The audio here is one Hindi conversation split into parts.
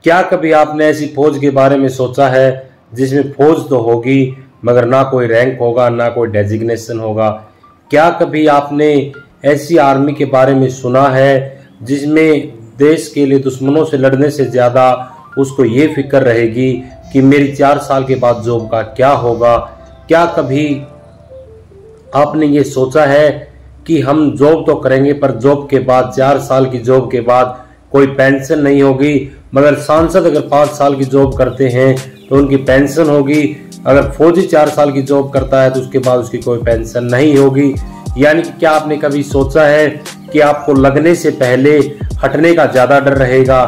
क्या कभी आपने ऐसी फौज के बारे में सोचा है जिसमें फौज तो होगी मगर ना कोई रैंक होगा, ना कोई डेजिग्नेशन होगा? क्या कभी आपने ऐसी आर्मी के बारे में सुना है जिसमें देश के लिए दुश्मनों से लड़ने से ज़्यादा उसको ये फिक्र रहेगी कि मेरी 4 साल के बाद जॉब का क्या होगा? क्या कभी आपने ये सोचा है कि हम जॉब तो करेंगे पर जॉब के बाद 4 साल की जॉब के बाद कोई पेंशन नहीं होगी, मगर सांसद अगर 5 साल की जॉब करते हैं तो उनकी पेंशन होगी। अगर फौजी 4 साल की जॉब करता है तो उसके बाद उसकी कोई पेंशन नहीं होगी। यानी कि क्या आपने कभी सोचा है कि आपको लगने से पहले हटने का ज़्यादा डर रहेगा?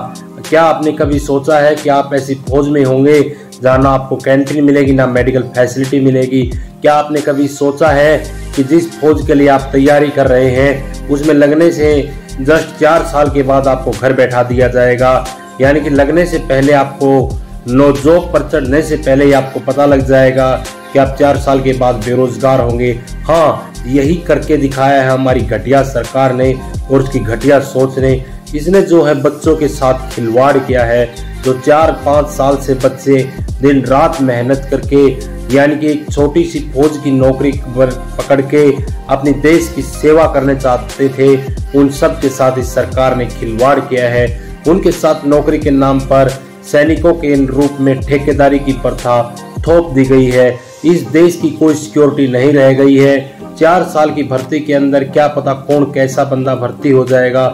क्या आपने कभी सोचा है कि आप ऐसी फौज में होंगे जहाँ ना आपको कैंटीन मिलेगी, ना मेडिकल फैसिलिटी मिलेगी? क्या आपने कभी सोचा है कि जिस फौज के लिए आप तैयारी कर रहे हैं उसमें लगने से जस्ट 4 साल के बाद आपको घर बैठा दिया जाएगा? यानी कि लगने से पहले आपको जॉब पर चढ़ने से पहले ही आपको पता लग जाएगा कि आप 4 साल के बाद बेरोजगार होंगे। हाँ, यही करके दिखाया है हमारी घटिया सरकार ने और उसकी घटिया सोच ने। इसने जो है बच्चों के साथ खिलवाड़ किया है। जो 4-5 साल से बच्चे दिन रात मेहनत करके यानी कि एक छोटी सी फौज की नौकरी पकड़ के अपनी देश की सेवा करने चाहते थे, उन सब के साथ इस सरकार ने खिलवाड़ किया है। उनके साथ नौकरी के नाम पर सैनिकों के रूप में ठेकेदारी की प्रथा थोप दी गई है। इस देश की कोई सिक्योरिटी नहीं रह गई है। 4 साल की भर्ती के अंदर क्या पता कौन कैसा बंदा भर्ती हो जाएगा,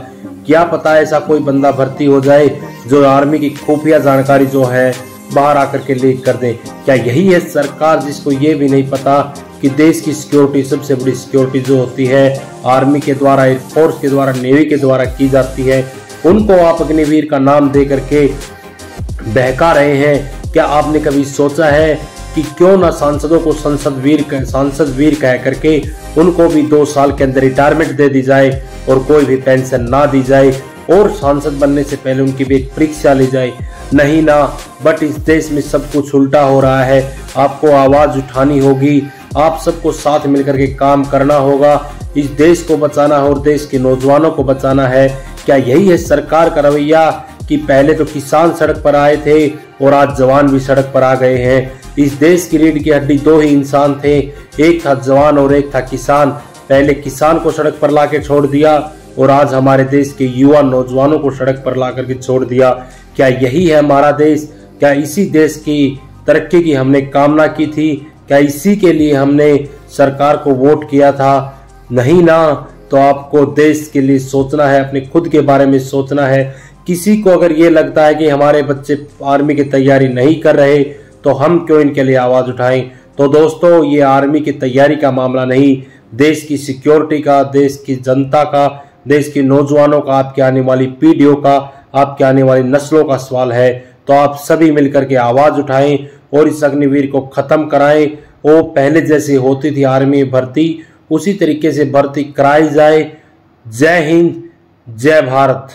क्या पता ऐसा कोई बंदा भर्ती हो जाए जो आर्मी की खुफिया जानकारी जो है बाहर आकर के लीक कर दे। क्या यही है सरकार जिसको ये भी नहीं पता कि देश की सिक्योरिटी, सबसे बड़ी सिक्योरिटी जो होती है आर्मी के द्वारा, एयरफोर्स के द्वारा, नेवी के द्वारा की जाती है, उनको आप अग्निवीर का नाम दे करके बहका रहे हैं? क्या आपने कभी सोचा है कि क्यों ना सांसदों को सांसद वीर कह करके उनको भी 2 साल के अंदर रिटायरमेंट दे दी जाए और कोई भी पेंशन ना दी जाए और सांसद बनने से पहले उनकी भी एक परीक्षा ली जाए? नहीं ना, बट इस देश में सब कुछ उल्टा हो रहा है। आपको आवाज उठानी होगी, आप सबको साथ मिलकर के काम करना होगा। इस देश को बचाना और देश के नौजवानों को बचाना है। क्या यही है सरकार का रवैया कि पहले तो किसान सड़क पर आए थे और आज जवान भी सड़क पर आ गए हैं? इस देश की रीढ़ की हड्डी 2 ही इंसान थे, एक था जवान और एक था किसान। पहले किसान को सड़क पर लाके छोड़ दिया और आज हमारे देश के युवा नौजवानों को सड़क पर ला करके छोड़ दिया। क्या यही है हमारा देश? क्या इसी देश की तरक्की की हमने कामना की थी? क्या इसी के लिए हमने सरकार को वोट किया था? नहीं ना। तो आपको देश के लिए सोचना है, अपने खुद के बारे में सोचना है। किसी को अगर ये लगता है कि हमारे बच्चे आर्मी की तैयारी नहीं कर रहे तो हम क्यों इनके लिए आवाज उठाएं? तो दोस्तों, ये आर्मी की तैयारी का मामला नहीं, देश की सिक्योरिटी का, देश की जनता का, देश के नौजवानों का, आपके आने वाली पीढ़ियों का, आपके आने वाली नस्लों का सवाल है। तो आप सभी मिलकर के आवाज उठाएं और इस अग्निवीर को खत्म कराएं। वो पहले जैसे होती थी आर्मी भर्ती, उसी तरीके से भर्ती कराई जाए। जय हिंद, जय भारत।